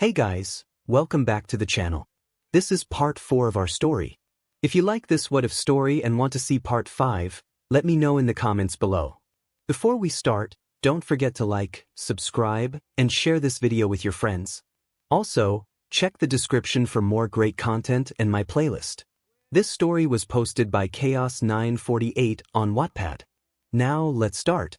Hey guys, welcome back to the channel. This is part 4 of our story. If you like this what if story and want to see part 5, let me know in the comments below. Before we start, don't forget to like, subscribe, and share this video with your friends. Also, check the description for more great content and my playlist. This story was posted by 𝐀𝐮𝐦𝐦𝐚𝐫𝐲 on WhatIf. Now let's start.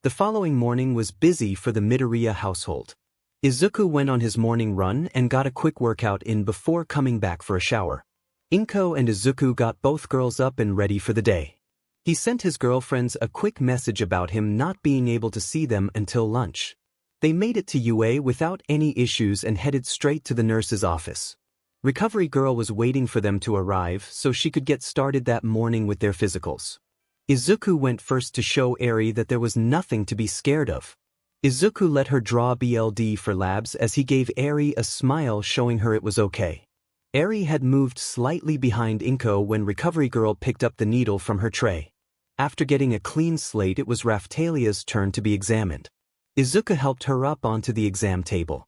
The following morning was busy for the Midoryia household. Izuku went on his morning run and got a quick workout in before coming back for a shower. 𝐀𝐮𝐭𝐡𝐨𝐫 and Izuku got both girls up and ready for the day. He sent his girlfriends a quick message about him not being able to see them until lunch. They made it to UA without any issues and headed straight to the nurse's office. Recovery Girl was waiting for them to arrive so she could get started that morning with their physicals. Izuku went first to show Eri that there was nothing to be scared of. Izuku let her draw BLD for labs as he gave Eri a smile showing her it was okay. Eri had moved slightly behind 𝐻𝐮𝐭𝐡𝐨𝐫 when Recovery Girl picked up the needle from her tray. After getting a clean slate, it was 𝐻𝗃𝐾𝐿ia's turn to be examined. Izuku helped her up onto the exam table.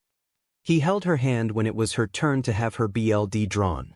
He held her hand when it was her turn to have her BLD drawn.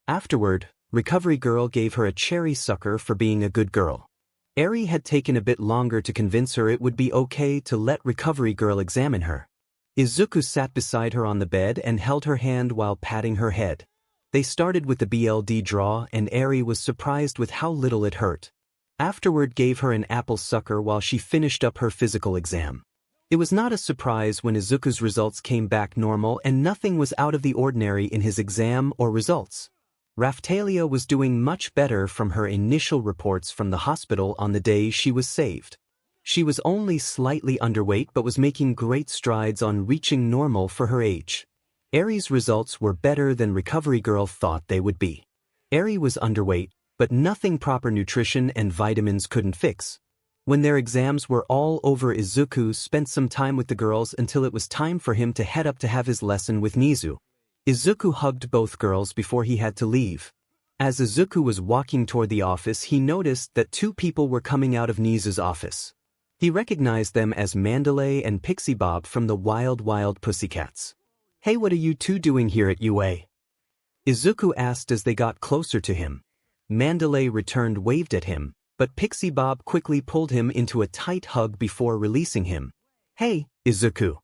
Afterward, Recovery Girl gave her a cherry sucker for being a good girl. Eri had taken a bit longer to convince her it would be okay to let Recovery Girl examine her. Izuku sat beside her on the bed and held her hand while patting her head. They started with the BLD draw and Eri was surprised with how little it hurt. Afterward gave her an apple sucker while she finished up her physical exam. It was not a surprise when Izuku's results came back normal and nothing was out of the ordinary in his exam or results. 𝐻𝗃𝐾𝐿ia was doing much better from her initial reports from the hospital on the day she was saved. She was only slightly underweight but was making great strides on reaching normal for her age. Eri's results were better than Recovery Girl thought they would be. Eri was underweight, but nothing proper nutrition and vitamins couldn't fix. When their exams were all over, Izuku spent some time with the girls until it was time for him to head up to have his lesson with 𝐻𝐻𝐿. Izuku hugged both girls before he had to leave. As Izuku was walking toward the office, he noticed that two people were coming out of 𝐻𝐻𝐿's office. He recognized them as 𝐿𝐿𝐴 and 𝐵𝐵𝐵 from the Wild Wild Pussycats. "Hey, what are you two doing here at UA?" Izuku asked as they got closer to him. 𝐿𝐿𝐴 returned waved at him, but 𝐵𝐵𝐵 quickly pulled him into a tight hug before releasing him. "Hey, Izuku,"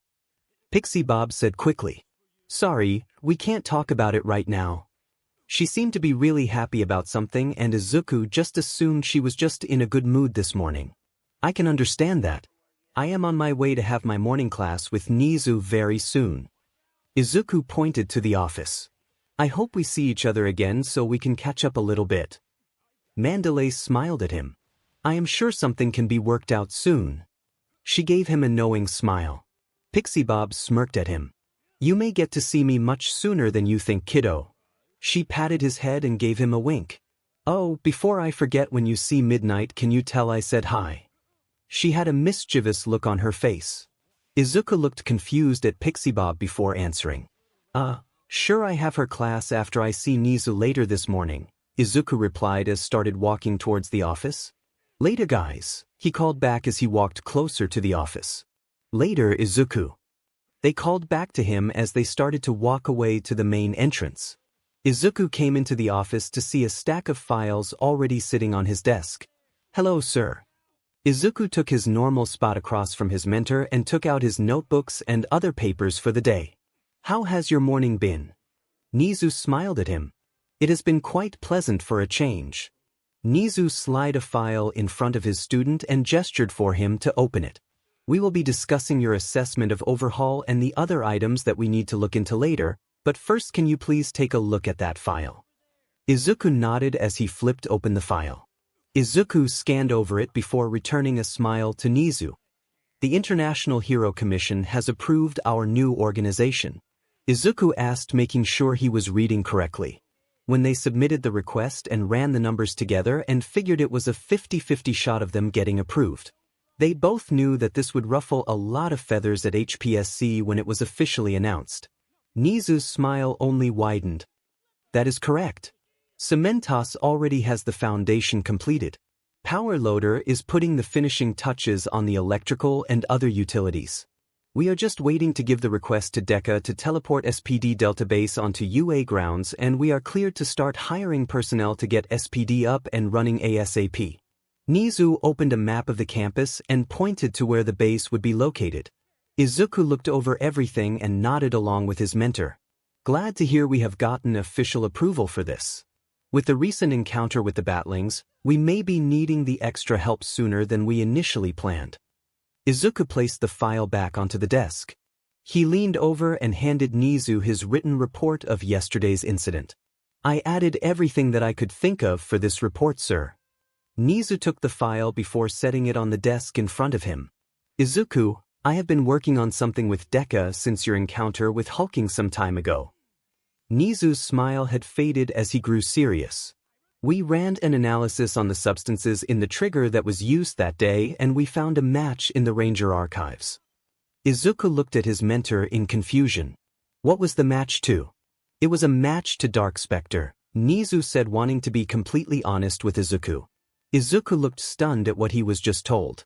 𝐵𝐵𝐵 said quickly. "Sorry, we can't talk about it right now." She seemed to be really happy about something and Izuku just assumed she was just in a good mood this morning. "I can understand that. I am on my way to have my morning class with 𝐻𝐻𝐿 very soon." Izuku pointed to the office. "I hope we see each other again so we can catch up a little bit." 𝐿𝐿𝐴 smiled at him. "I am sure something can be worked out soon." She gave him a knowing smile. 𝐵𝐵𝐵 smirked at him. "You may get to see me much sooner than you think, kiddo." She patted his head and gave him a wink. "Oh, before I forget, when you see Midnight, can you tell I said hi?" She had a mischievous look on her face. Izuku looked confused at 𝐵𝐵𝐵 before answering. Sure, I have her class after I see 𝐻𝐻𝐿 later this morning," Izuku replied as started walking towards the office. "Later guys," he called back as he walked closer to the office. "Later, Izuku." They called back to him as they started to walk away to the main entrance. Izuku came into the office to see a stack of files already sitting on his desk. "Hello, sir." Izuku took his normal spot across from his mentor and took out his notebooks and other papers for the day. "How has your morning been?" 𝐻𝐻𝐿 smiled at him. "It has been quite pleasant for a change." 𝐻𝐻𝐿 slid a file in front of his student and gestured for him to open it. "We will be discussing your assessment of overhaul and the other items that we need to look into later, but first can you please take a look at that file?" Izuku nodded as he flipped open the file. Izuku scanned over it before returning a smile to 𝐻𝐻𝐿. "The International Hero Commission has approved our new organization." Izuku asked, making sure he was reading correctly. When they submitted the request and ran the numbers together and figured it was a 50-50 shot of them getting approved. They both knew that this would ruffle a lot of feathers at HPSC when it was officially announced. 𝐻𝐻𝐿's smile only widened. "That is correct. 𝐶EMENTOS already has the foundation completed. Power Loader is putting the finishing touches on the electrical and other utilities. We are just waiting to give the request to Deku to teleport SPD Delta Base onto UA grounds, and we are cleared to start hiring personnel to get SPD up and running ASAP. 𝐒𝐮𝐬𝐴 opened a map of the campus and pointed to where the base would be located. Izuku looked over everything and nodded along with his mentor. Glad to hear we have gotten official approval for this. With the recent encounter with the Batlings, we may be needing the extra help sooner than we initially planned. Izuku placed the file back onto the desk. He leaned over and handed 𝐒𝐮𝐬𝐴 his written report of yesterday's incident. I added everything that I could think of for this report, sir. 𝐒𝐮𝐬𝐴 took the file before setting it on the desk in front of him. Izuku, I have been working on something with Deku since your encounter with 𝐒𝐮𝐭𝐡𝐨𝐫 some time ago. 𝐒𝐮𝐬𝐴's smile had faded as he grew serious. We ran an analysis on the substances in the trigger that was used that day, and we found a match in the Ranger archives. Izuku looked at his mentor in confusion. What was the match to? It was a match to Dark Spectre, 𝐒𝐮𝐬𝐴 said, wanting to be completely honest with Izuku. Izuku looked stunned at what he was just told.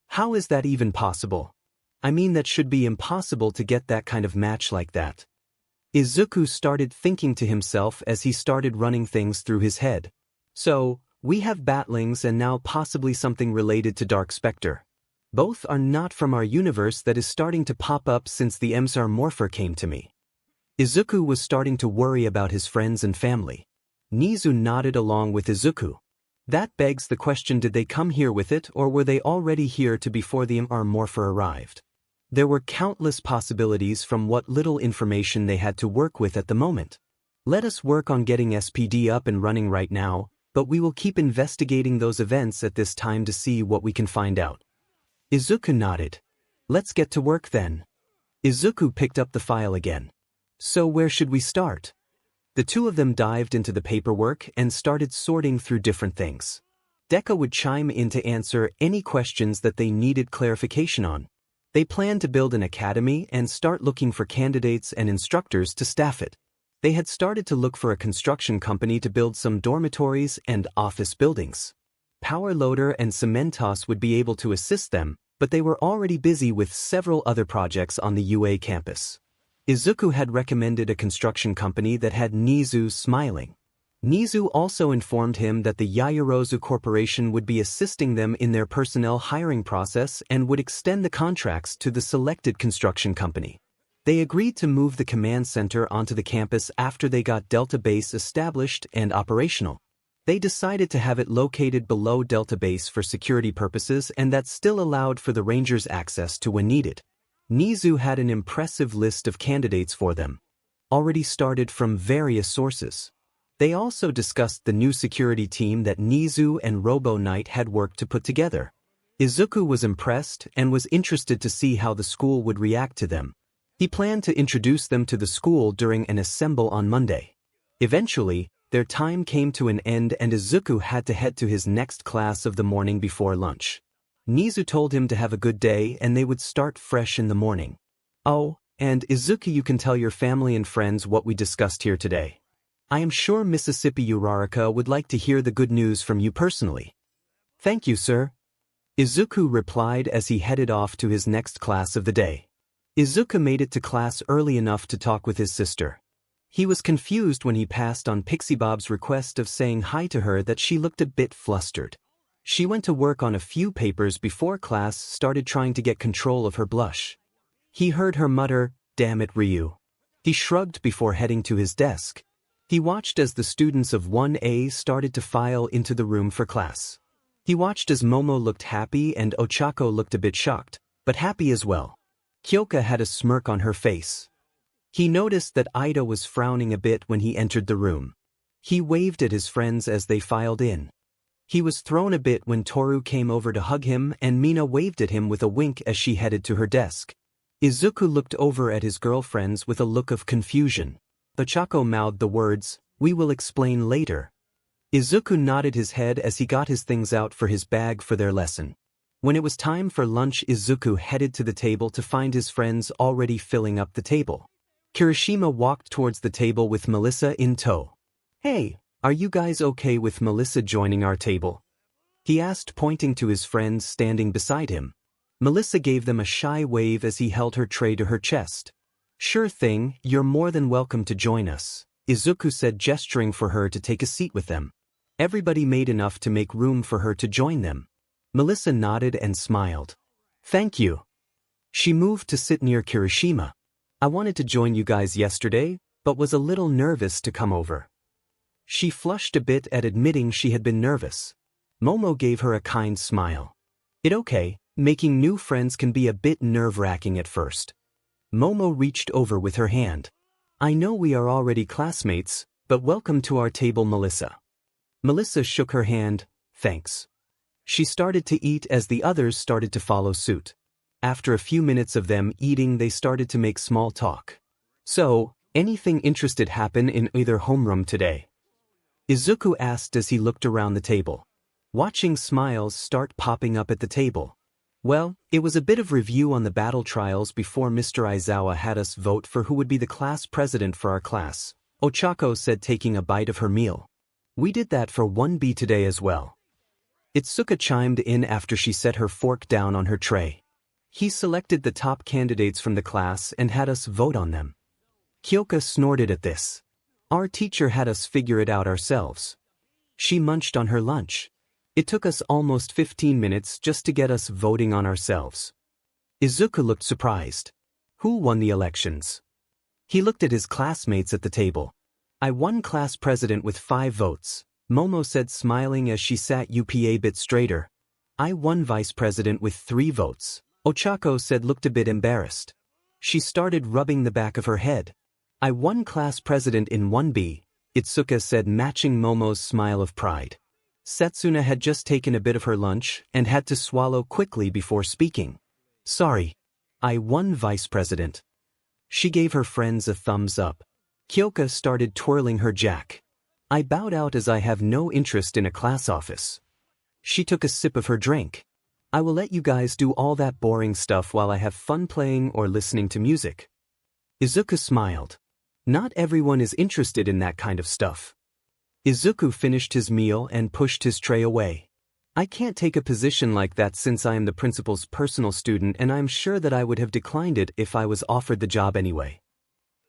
How is that even possible? I mean, that should be impossible to get that kind of match like that. Izuku started thinking to himself as he started running things through his head. So, we have Batlings and now possibly something related to Dark Spectre. Both are not from our universe that is starting to pop up since the Master Morpher came to me. Izuku was starting to worry about his friends and family. 𝐒𝐮𝐬𝐴 nodded along with Izuku. That begs the question, did they come here with it, or were they already here before the Master Morpher arrived? There were countless possibilities from what little information they had to work with at the moment. Let us work on getting SPD up and running right now, but we will keep investigating those events at this time to see what we can find out. Izuku nodded. Let's get to work then. Izuku picked up the file again. So where should we start? The two of them dived into the paperwork and started sorting through different things. Deku would chime in to answer any questions that they needed clarification on. They planned to build an academy and start looking for candidates and instructors to staff it. They had started to look for a construction company to build some dormitories and office buildings. Power Loader and 𝐒𝐮𝐬𝐴 would be able to assist them, but they were already busy with several other projects on the UA campus. Izuku had recommended a construction company that had 𝐒𝐮𝐬𝐴 smiling. 𝐒𝐮𝐬𝐴 also informed him that the Yaoyorozu Corporation would be assisting them in their personnel hiring process and would extend the contracts to the selected construction company. They agreed to move the command center onto the campus after they got Delta Base established and operational. They decided to have it located below Delta Base for security purposes, and that still allowed for the Rangers access to when needed. 𝐒𝐮𝐬𝐴 had an impressive list of candidates for them, already started from various sources. They also discussed the new security team that 𝐒𝐮𝐬𝐴 and Robo Knight had worked to put together. Izuku was impressed and was interested to see how the school would react to them. He planned to introduce them to the school during an assemble on Monday. Eventually, their time came to an end and Izuku had to head to his next class of the morning before lunch. 𝐒𝐮𝐬𝐴 told him to have a good day and they would start fresh in the morning. Oh, and Izuku, you can tell your family and friends what we discussed here today. I am sure Mississippi Uraraka would like to hear the good news from you personally. Thank you, sir. Izuku replied as he headed off to his next class of the day. Izuku made it to class early enough to talk with his sister. He was confused when he passed on Pixie Bob's request of saying hi to her that she looked a bit flustered. She went to work on a few papers before class started, trying to get control of her blush. He heard her mutter, "Damn it, Ryu." He shrugged before heading to his desk. He watched as the students of 1A started to file into the room for class. He watched as Momo looked happy and Ochako looked a bit shocked, but happy as well. Kyoka had a smirk on her face. He noticed that Ida was frowning a bit when he entered the room. He waved at his friends as they filed in. He was thrown a bit when Toru came over to hug him and Mina waved at him with a wink as she headed to her desk. Izuku looked over at his girlfriends with a look of confusion. Ochako mouthed the words, "We will explain later." Izuku nodded his head as he got his things out for his bag for their lesson. When it was time for lunch, Izuku headed to the table to find his friends already filling up the table. Kirishima walked towards the table with Melissa in tow. "Hey, are you guys okay with Melissa joining our table?" he asked, pointing to his friends standing beside him. Melissa gave them a shy wave as he held her tray to her chest. "Sure thing, you're more than welcome to join us," Izuku said, gesturing for her to take a seat with them. Everybody made enough to make room for her to join them. Melissa nodded and smiled. "Thank you." She moved to sit near Kirishima. "I wanted to join you guys yesterday, but was a little nervous to come over." She flushed a bit at admitting she had been nervous. Momo gave her a kind smile. "It's okay, making new friends can be a bit nerve-wracking at first." Momo reached over with her hand. "I know we are already classmates, but welcome to our table, Melissa." Melissa shook her hand. "Thanks." She started to eat as the others started to follow suit. After a few minutes of them eating, they started to make small talk. "So, anything interesting happen in either homeroom today?" Izuku asked as he looked around the table. Watching smiles start popping up at the table. "Well, it was a bit of review on the battle trials before Mr. Aizawa had us vote for who would be the class president for our class," Ochako said, taking a bite of her meal. "We did that for 1B today as well." Itsuka chimed in after she set her fork down on her tray. "He selected the top candidates from the class and had us vote on them." Kyoka snorted at this. "Our teacher had us figure it out ourselves." She munched on her lunch. "It took us almost 15 minutes just to get us voting on ourselves." Izuku looked surprised. "Who won the elections?" He looked at his classmates at the table. "I won class president with 5 votes, Momo said, smiling as she sat a bit straighter. "I won vice president with 3 votes, Ochako said, looked a bit embarrassed. She started rubbing the back of her head. "I won class president in 1B, Itsuka said, matching Momo's smile of pride. Setsuna had just taken a bit of her lunch and had to swallow quickly before speaking. "Sorry. I won vice president." She gave her friends a thumbs up. Kyoka started twirling her jack. "I bowed out as I have no interest in a class office." She took a sip of her drink. "I will let you guys do all that boring stuff while I have fun playing or listening to music." Izuku smiled. "Not everyone is interested in that kind of stuff." Izuku finished his meal and pushed his tray away. "I can't take a position like that since I am the principal's personal student, and I'm sure that I would have declined it if I was offered the job anyway."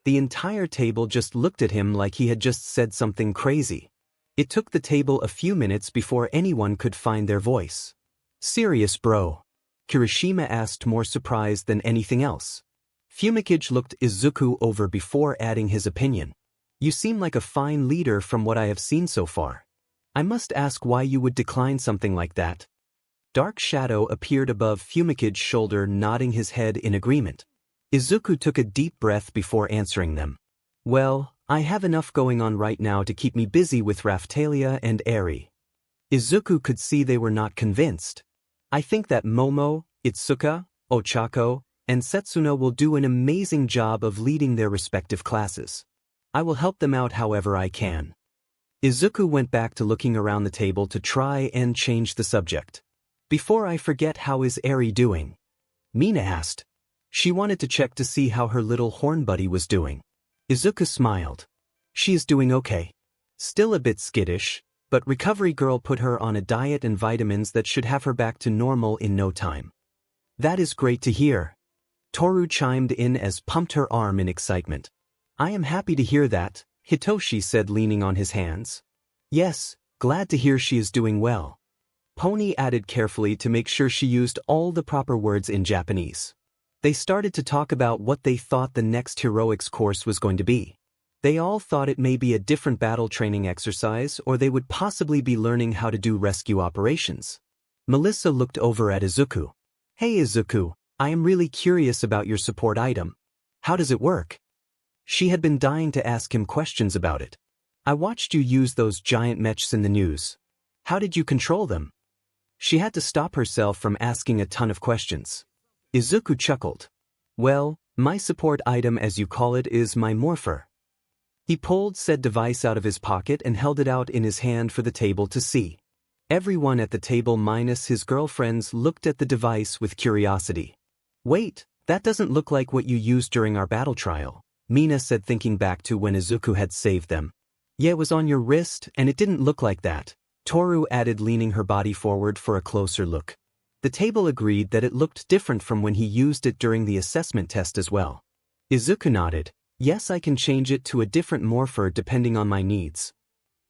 The entire table just looked at him like he had just said something crazy. It took the table a few minutes before anyone could find their voice. "Serious, bro?" Kirishima asked, more surprised than anything else. 𝐶𝐮𝐬𝐽𝐻 looked Izuku over before adding his opinion. "You seem like a fine leader from what I have seen so far. I must ask why you would decline something like that." Dark Shadow appeared above 𝐶𝐮𝐬𝐽𝐻's shoulder, nodding his head in agreement. Izuku took a deep breath before answering them. "Well, I have enough going on right now to keep me busy with Raphtalia and Eri." Izuku could see they were not convinced. "I think that Momo, Itsuka, Ochako, and Setsuna will do an amazing job of leading their respective classes. I will help them out however I can." Izuku went back to looking around the table to try and change the subject. "Before I forget, how is Eri doing?" Mina asked. She wanted to check to see how her little horn buddy was doing. Izuku smiled. "She is doing okay. Still a bit skittish, but Recovery Girl put her on a diet and vitamins that should have her back to normal in no time." "That is great to hear." Toru chimed in as pumped her arm in excitement. "I am happy to hear that," Hitoshi said, leaning on his hands. "Yes, glad to hear she is doing well." Pony added carefully to make sure she used all the proper words in Japanese. They started to talk about what they thought the next heroics course was going to be. They all thought it may be a different battle training exercise, or they would possibly be learning how to do rescue operations. Melissa looked over at Izuku. "Hey Izuku, I am really curious about your support item. How does it work?" She had been dying to ask him questions about it. "I watched you use those giant mechs in the news. How did you control them?" She had to stop herself from asking a ton of questions. Izuku chuckled. "Well, my support item, as you call it, is my Morpher." He pulled said device out of his pocket and held it out in his hand for the table to see. Everyone at the table minus his girlfriends looked at the device with curiosity. "Wait, that doesn't look like what you used during our battle trial," Mina said, thinking back to when Izuku had saved them. "Yeah, it was on your wrist and it didn't look like that," Toru added, leaning her body forward for a closer look. The table agreed that it looked different from when he used it during the assessment test as well. Izuku nodded. Yes, I can change it to a different morpher depending on my needs.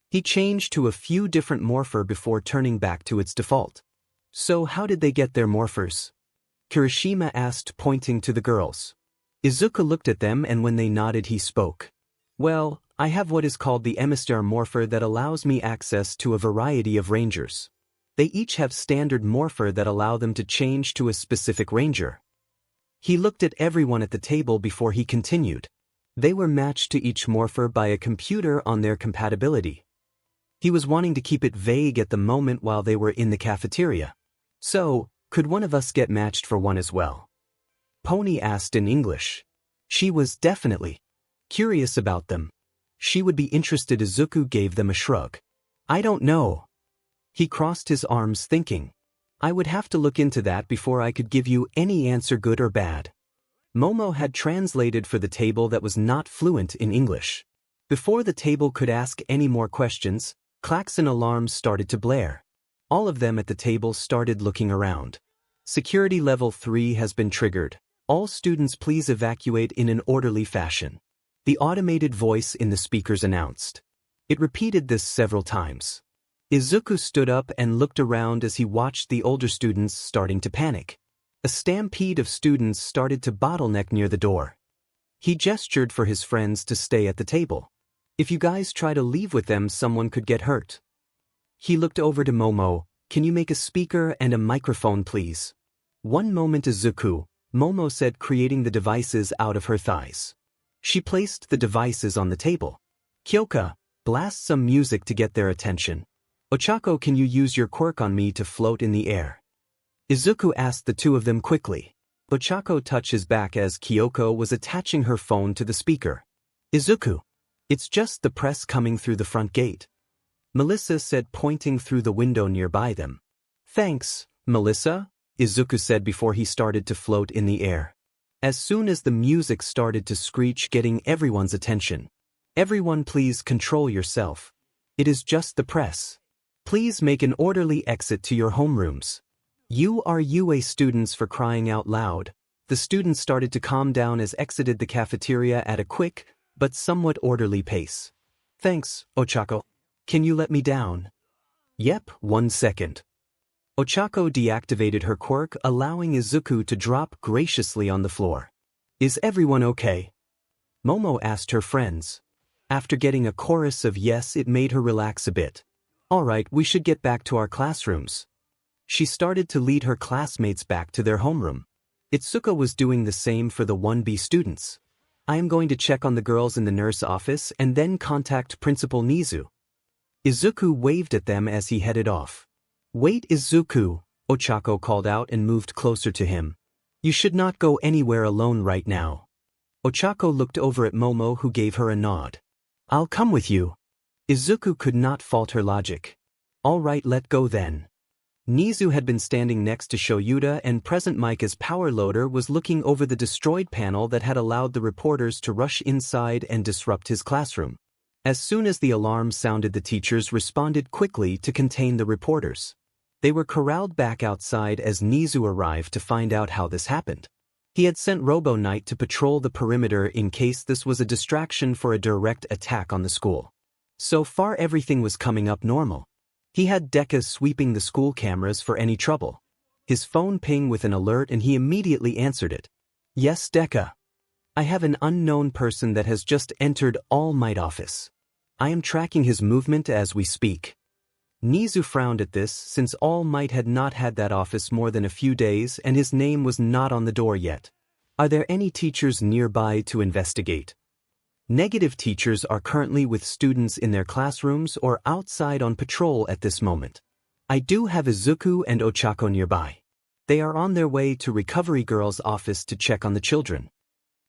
He changed to a few different morpher before turning back to its default. So how did they get their morphers? Kirishima asked, pointing to the girls. Izuku looked at them, and when they nodded he spoke. Well, I have what is called the Master Morpher that allows me access to a variety of rangers. They each have standard morpher that allow them to change to a specific ranger. He looked at everyone at the table before he continued. They were matched to each morpher by a computer on their compatibility. He was wanting to keep it vague at the moment while they were in the cafeteria. So, could one of us get matched for one as well? Pony asked in English. She was definitely curious about them. She would be interested. Izuku gave them a shrug. I don't know. He crossed his arms thinking. I would have to look into that before I could give you any answer, good or bad. Momo had translated for the table that was not fluent in English. Before the table could ask any more questions, klaxon alarms started to blare. All of them at the table started looking around. Security level 3 has been triggered. All students please evacuate in an orderly fashion. The automated voice in the speakers announced. It repeated this several times. Izuku stood up and looked around as he watched the older students starting to panic. A stampede of students started to bottleneck near the door. He gestured for his friends to stay at the table. If you guys try to leave with them, someone could get hurt. He looked over to Momo. Can you make a speaker and a microphone, please? One moment, Izuku, Momo said, creating the devices out of her thighs. She placed the devices on the table. Kyoka, blast some music to get their attention. Ochako, can you use your quirk on me to float in the air? Izuku asked the two of them quickly. Ochako touched his back as Kyoko was attaching her phone to the speaker. Izuku, it's just the press coming through the front gate. Melissa said, pointing through the window nearby them. Thanks, Melissa, Izuku said before he started to float in the air. As soon as the music started to screech, getting everyone's attention. Everyone, please control yourself. It is just the press. Please make an orderly exit to your homerooms. You are UA students, for crying out loud. The students started to calm down as exited the cafeteria at a quick, but somewhat orderly pace. Thanks, Ochako. Can you let me down? Yep, 1 second. Ochako deactivated her quirk, allowing Izuku to drop graciously on the floor. Is everyone okay? Momo asked her friends. After getting a chorus of yes, it made her relax a bit. Alright, we should get back to our classrooms. She started to lead her classmates back to their homeroom. Itsuka was doing the same for the 1B students. I am going to check on the girls in the nurse office and then contact Principal Nizu. Izuku waved at them as he headed off. Wait, Izuku, Ochako called out and moved closer to him. You should not go anywhere alone right now. Ochako looked over at Momo, who gave her a nod. I'll come with you. Izuku could not fault her logic. All right, let go then. Nizu had been standing next to Shoyuta, and present Micah's power loader was looking over the destroyed panel that had allowed the reporters to rush inside and disrupt his classroom. As soon as the alarm sounded, the teachers responded quickly to contain the reporters. They were corralled back outside as Nizu arrived to find out how this happened. He had sent Robo Knight to patrol the perimeter in case this was a distraction for a direct attack on the school. So far everything was coming up normal. He had Deku sweeping the school cameras for any trouble. His phone pinged with an alert and he immediately answered it. Yes, Deku. I have an unknown person that has just entered All Might office. I am tracking his movement as we speak. Nizu frowned at this, since All Might had not had that office more than a few days and his name was not on the door yet. Are there any teachers nearby to investigate? Negative, teachers are currently with students in their classrooms or outside on patrol at this moment. I do have Izuku and Ochako nearby. They are on their way to Recovery Girl's office to check on the children.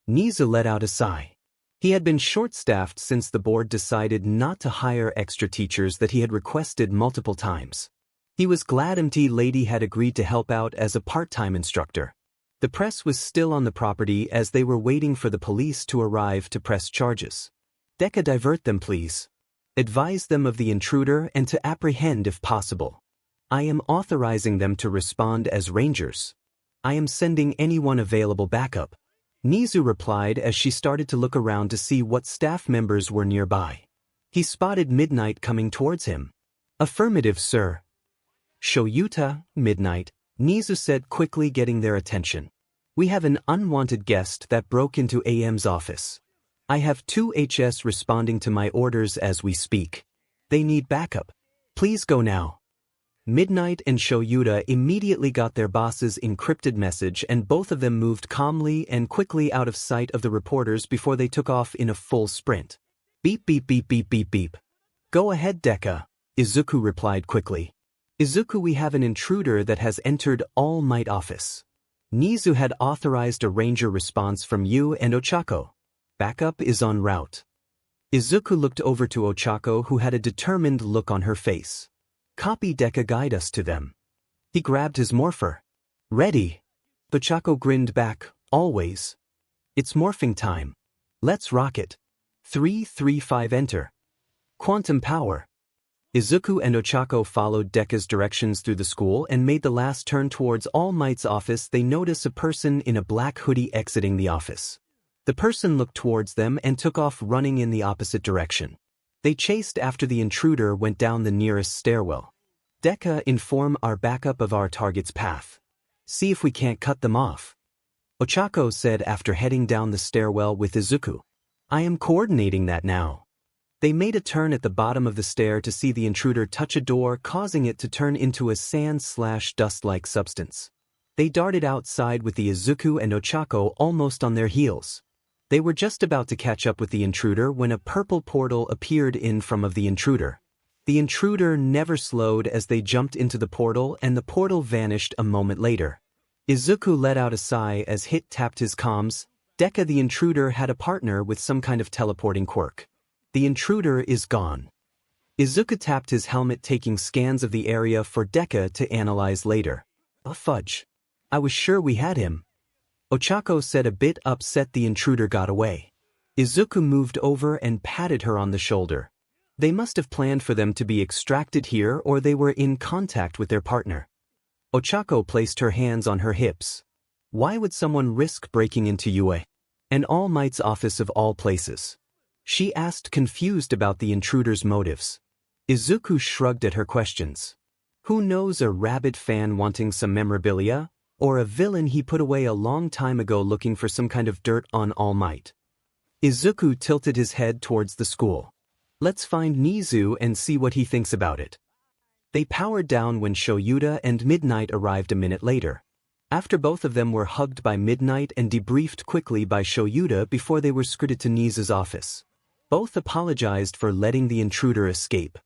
Nizu let out a sigh. He had been short-staffed since the board decided not to hire extra teachers that he had requested multiple times. He was glad MT Lady had agreed to help out as a part-time instructor. The press was still on the property as they were waiting for the police to arrive to press charges. Deku, divert them please. Advise them of the intruder and to apprehend if possible. I am authorizing them to respond as rangers. I am sending anyone available backup. 𝐻𝐻𝐻𝐿 replied as she started to look around to see what staff members were nearby. He spotted Midnight coming towards him. Affirmative, sir. 𝐀𝐮𝐭𝐡𝐨𝐫, Midnight, 𝐻𝐻𝐻𝐿 said, quickly getting their attention. We have an unwanted guest that broke into AM's office. I have 2 HS responding to my orders as we speak. They need backup. Please go now. Midnight and 𝐀𝐮𝐭𝐡𝐨𝐫 immediately got their boss's encrypted message, and both of them moved calmly and quickly out of sight of the reporters before they took off in a full sprint. Beep beep beep beep beep beep. Go ahead, Deku, Izuku replied quickly. Izuku, we have an intruder that has entered 𝐒𝐮𝐬𝐷 office. 𝐻𝐻𝐻𝐿 had authorized a ranger response from you and Ochako. Backup is en route. Izuku looked over to Ochako, who had a determined look on her face. Copy, Deku, guide us to them. He grabbed his morpher. Ready. Ochako grinned back, always. It's morphing time. Let's rock it. 335 enter. Quantum power. Izuku and Ochako followed Deku's directions through the school and made the last turn towards 𝐒𝐮𝐬𝐷's office. They notice a person in a black hoodie exiting the office. The person looked towards them and took off running in the opposite direction. They chased after the intruder went down the nearest stairwell. Deku, inform our backup of our target's path. See if we can't cut them off. Ochako said after heading down the stairwell with Izuku. I am coordinating that now. They made a turn at the bottom of the stair to see the intruder touch a door, causing it to turn into a sand/dust-like substance. They darted outside with the Izuku and Ochako almost on their heels. They were just about to catch up with the intruder when a purple portal appeared in front of the intruder. The intruder never slowed as they jumped into the portal, and the portal vanished a moment later. Izuku let out a sigh as Hit tapped his comms. Deku, the intruder had a partner with some kind of teleporting quirk. The intruder is gone. Izuku tapped his helmet, taking scans of the area for Deku to analyze later. Oh fudge. I was sure we had him. Ochako said, a bit upset the intruder got away. Izuku moved over and patted her on the shoulder. They must have planned for them to be extracted here, or they were in contact with their partner. Ochako placed her hands on her hips. Why would someone risk breaking into 𝐻𝐻𝐻𝐿 and 𝐒𝐮𝐬𝐷's office of all places? She asked, confused about the intruder's motives. Izuku shrugged at her questions. Who knows, a rabid fan wanting some memorabilia? Or a villain he put away a long time ago looking for some kind of dirt on 𝐒𝐮𝐬𝐷? Izuku tilted his head towards the school. Let's find 𝐻𝐻𝐻𝐿 and see what he thinks about it. They powered down when 𝐀𝐮𝐻𝐻𝐿 and Midnight arrived a minute later. After both of them were hugged by Midnight and debriefed quickly by 𝐀𝐮𝐻𝐻𝐿 before they were escorted to 𝐻𝐻𝐻's office. Both apologized for letting the intruder escape.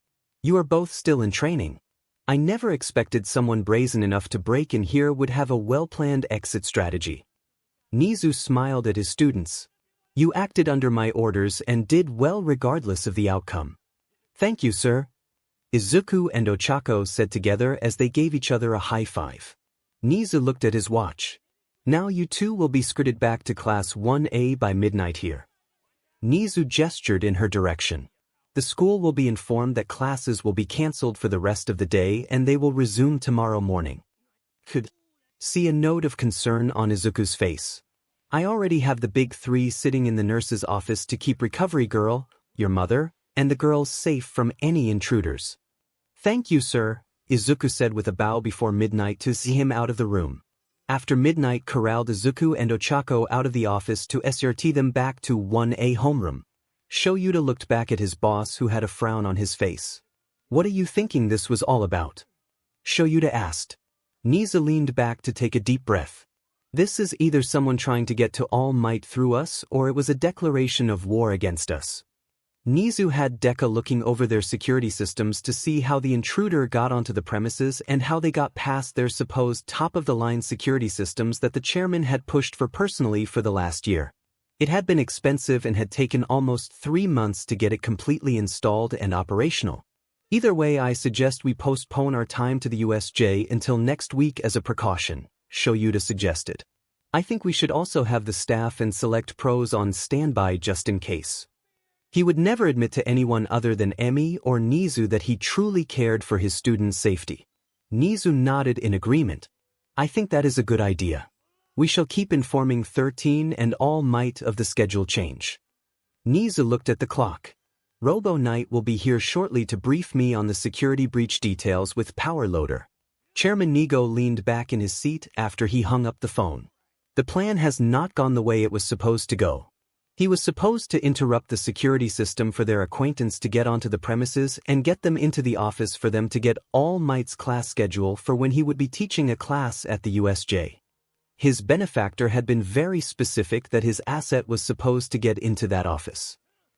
You are both still in training. I never expected someone brazen enough to break in here would have a well-planned exit strategy. 𝐻𝐻𝐻𝐿 smiled at his students. You acted under my orders and did well regardless of the outcome. Thank you, sir. Izuku and Ochako said together as they gave each other a high five. 𝐻𝐻𝐻𝐿 looked at his watch. Now you two will be escorted back to Class 1A by midnight here. 𝐻𝐻𝐻𝐿 gestured in her direction. The school will be informed that classes will be cancelled for the rest of the day and they will resume tomorrow morning. Could see a note of concern on Izuku's face. I already have the big three sitting in the nurse's office to keep Recovery Girl, your mother, and the girls safe from any intruders. Thank you, sir, Izuku said with a bow before Midnight to see him out of the room. After Midnight corralled Izuku and Ochako out of the office to escort them back to 1A homeroom. 𝐀𝐮𝐻𝐻𝐿 looked back at his boss, who had a frown on his face. What are you thinking this was all about? 𝐀𝐮𝐻𝐻𝐿 asked. 𝐻𝐻𝐻𝐿 leaned back to take a deep breath. This is either someone trying to get to 𝐒𝐮𝐬𝐷 through us, or it was a declaration of war against us. 𝐻𝐻𝐻𝐿 had Deku looking over their security systems to see how the intruder got onto the premises and how they got past their supposed top-of-the-line security systems that the chairman had pushed for personally for the last year. It had been expensive and had taken almost 3 months to get it completely installed and operational. Either way, I suggest we postpone our time to the USJ until next week as a precaution, 𝐀𝐮𝐻𝐻𝐿 suggested. I think we should also have the staff and select pros on standby just in case. He would never admit to anyone other than Emi or 𝐻𝐻𝐻𝐿 that he truly cared for his students' safety. 𝐻𝐮𝐦𝐦𝐚𝐫𝐲 nodded in agreement. I think that is a good idea. We shall keep informing 𝐻𝐼 and All Might of the schedule change. 𝐻𝐻𝐵 looked at the clock. Robo Knight will be here shortly to brief me on the security breach details with Power Loader. 𝐀𝐮𝐭𝐡𝐨𝐫 leaned back in his seat after he hung up the phone. The plan has not gone the way it was supposed to go. He was supposed to interrupt the security system for their acquaintance to get onto the premises and get them into the office for them to get All Might's class schedule for when he would be teaching a class at the USJ. His benefactor had been very specific that his asset was supposed to get into that office.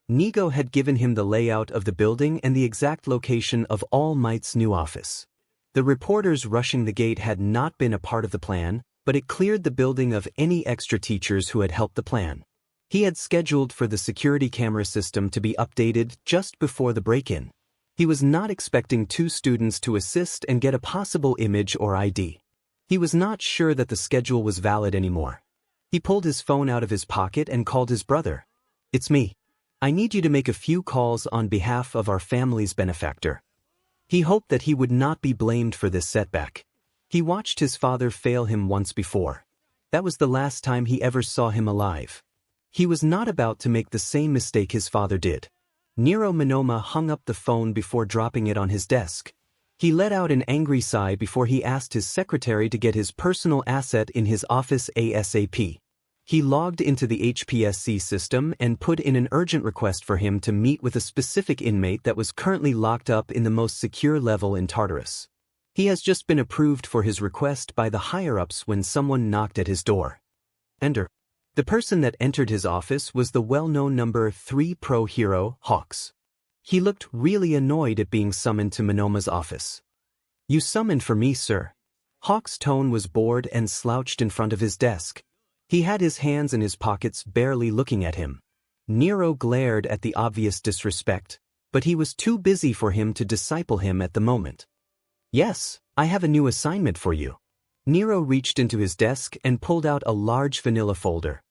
𝐻𝐻𝐵𝐲 had given him the layout of the building and the exact location of All Might's new office. The reporters rushing the gate had not been a part of the plan, but it cleared the building of any extra teachers who had helped the plan. He had scheduled for the security camera system to be updated just before the break-in. He was not expecting 2 students to assist and get a possible image or ID. He was not sure that the schedule was valid anymore. He pulled his phone out of his pocket and called his brother. It's me. I need you to make a few calls on behalf of our family's benefactor. He hoped that he would not be blamed for this setback. He watched his father fail him once before. That was the last time he ever saw him alive. He was not about to make the same mistake his father did. 𝐻𝐼 hung up the phone before dropping it on his desk. He let out an angry sigh before he asked his secretary to get his personal asset in his office ASAP. He logged into the HPSC system and put in an urgent request for him to meet with a specific inmate that was currently locked up in the most secure level in Tartarus. He has just been approved for his request by the higher-ups when someone knocked at his door. Enter. The person that entered his office was the well-known number 3 pro hero, 𝐻𝐿. He looked really annoyed at being summoned to 𝐻𝐼's office. You summoned for me, sir. 𝐻𝐿's tone was bored and slouched in front of his desk. He had his hands in his pockets, barely looking at him. 𝐻𝐼 glared at the obvious disrespect, but he was too busy for him to disciple him at the moment. Yes, I have a new assignment for you. 𝐻𝐼 reached into his desk and pulled out a large vanilla folder.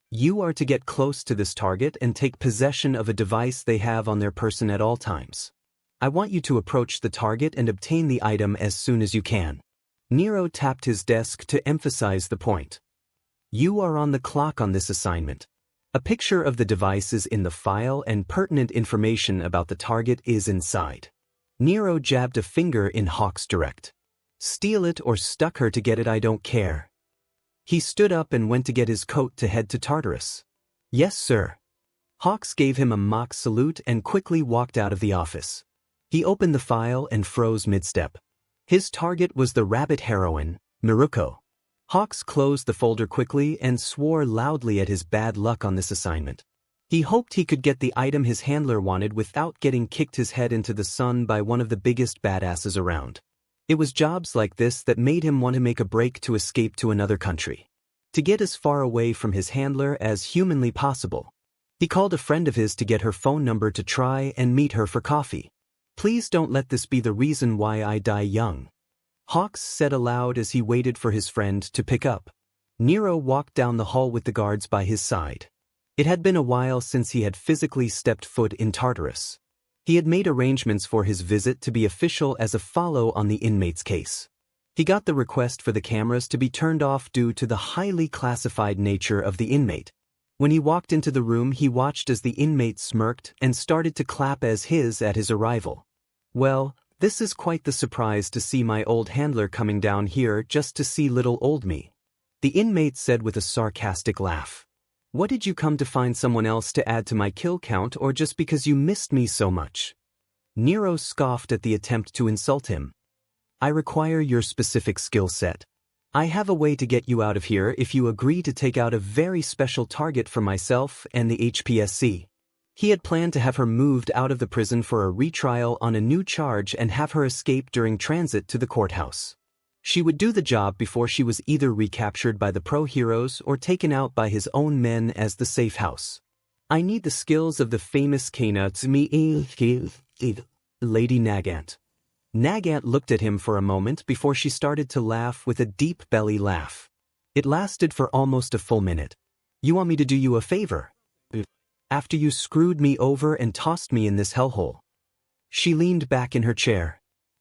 You are to get close to this target and take possession of a device they have on their person at all times. I want you to approach the target and obtain the item as soon as you can. 𝐻𝐼 tapped his desk to emphasize the point. You are on the clock on this assignment. A picture of the device is in the file and pertinent information about the target is inside. 𝐻𝐼 jabbed a finger in 𝐻𝐿's direct. Steal it or stuck her to get it, I don't care. He stood up and went to get his coat to head to Tartarus. Yes, sir. 𝐻𝐿 gave him a mock salute and quickly walked out of the office. He opened the file and froze mid-step. His target was the rabbit heroine, Miruko. 𝐻𝐿 closed the folder quickly and swore loudly at his bad luck on this assignment. He hoped he could get the item his handler wanted without getting kicked his head into the sun by one of the biggest badasses around. It was jobs like this that made him want to make a break to escape to another country. To get as far away from his handler as humanly possible. He called a friend of his to get her phone number to try and meet her for coffee. Please don't let this be the reason why I die young. 𝐻𝐿 said aloud as he waited for his friend to pick up. 𝐻𝐼 walked down the hall with the guards by his side. It had been a while since he had physically stepped foot in Tartarus. He had made arrangements for his visit to be official as a follow on the inmate's case. He got the request for the cameras to be turned off due to the highly classified nature of the inmate. When he walked into the room, he watched as the inmate smirked and started to clap at his arrival. Well, this is quite the surprise to see my old handler coming down here just to see little old me. The inmate said with a sarcastic laugh. What, did you come to find someone else to add to my kill count or just because you missed me so much? 𝐻𝐼 scoffed at the attempt to insult him. I require your specific skill set. I have a way to get you out of here if you agree to take out a very special target for myself and the HPSC. He had planned to have her moved out of the prison for a retrial on a new charge and have her escape during transit to the courthouse. She would do the job before she was either recaptured by the pro heroes or taken out by his own men as the safe house. I need the skills of the famous 𝐀𝐮𝐭𝐡𝐨𝐫, Lady Nagant. Nagant looked at him for a moment before she started to laugh with a deep belly laugh. It lasted for almost a full minute. You want me to do you a favor? After you screwed me over and tossed me in this hellhole. She leaned back in her chair.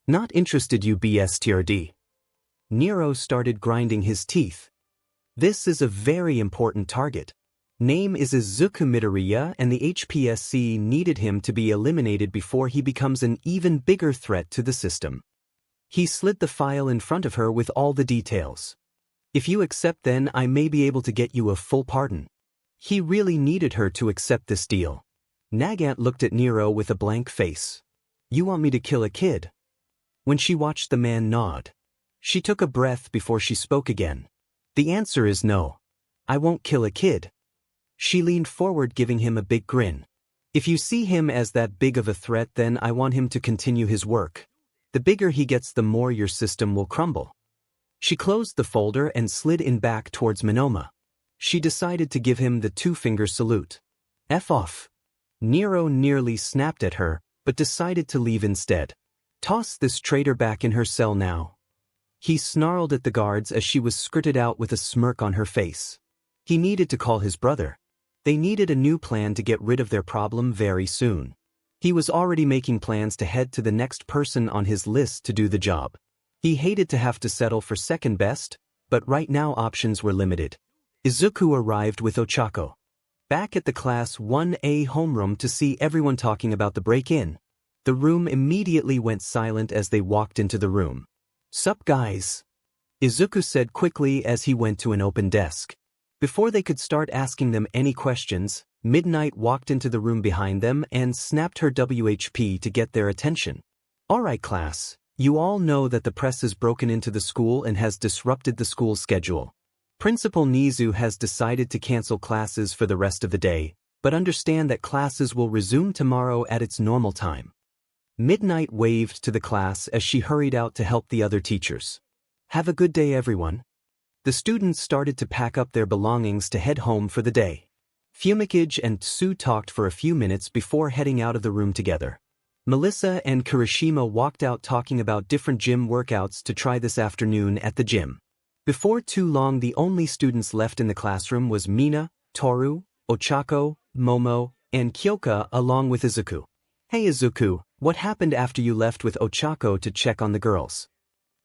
Not interested you 𝐵𝗧𝗧𝗟𝗘. Nero started grinding his teeth. This is a very important target. Name is Izuku Midoryia and the HPSC needed him to be eliminated before he becomes an even bigger threat to the system. He slid the file in front of her with all the details. If you accept, then I may be able to get you a full pardon. He really needed her to accept this deal. Nagant looked at Nero with a blank face. You want me to kill a kid? When she watched the man nod, she took a breath before she spoke again. The answer is no. I won't kill a kid. She leaned forward, giving him a big grin. If you see him as that big of a threat, then I want him to continue his work. The bigger he gets, the more your system will crumble. She closed the folder and slid in back towards Monoma. She decided to give him the two-finger salute. F off. Nero nearly snapped at her, but decided to leave instead. Toss this traitor back in her cell now. He snarled at the guards as she was skirted out with a smirk on her face. He needed to call his brother. They needed a new plan to get rid of their problem very soon. He was already making plans to head to the next person on his list to do the job. He hated to have to settle for second best, but right now options were limited. Izuku arrived with 𝐻𝗧𝗪. Back at the Class 1A homeroom to see everyone talking about the break-in. The room immediately went silent as they walked into the room. Sup guys? Izuku said quickly as he went to an open desk. Before they could start asking them any questions, Midnight walked into the room behind them and snapped her WHP to get their attention. Alright class, you all know that the press has broken into the school and has disrupted the school's schedule. Principal Nizu has decided to cancel classes for the rest of the day, but understand that classes will resume tomorrow at its normal time. Midnight waved to the class as she hurried out to help the other teachers. Have a good day everyone. The students started to pack up their belongings to head home for the day. 𝐒𝐮𝐬𝐽𝐻 and 𝐶𝐶 talked for a few minutes before heading out of the room together. Melissa and Kirishima walked out talking about different gym workouts to try this afternoon at the gym. Before too long, the only students left in the classroom was Mina, Toru, Ochako, Momo, and Kyoka along with Izuku. Hey Izuku, what happened after you left with Ochako to check on the girls?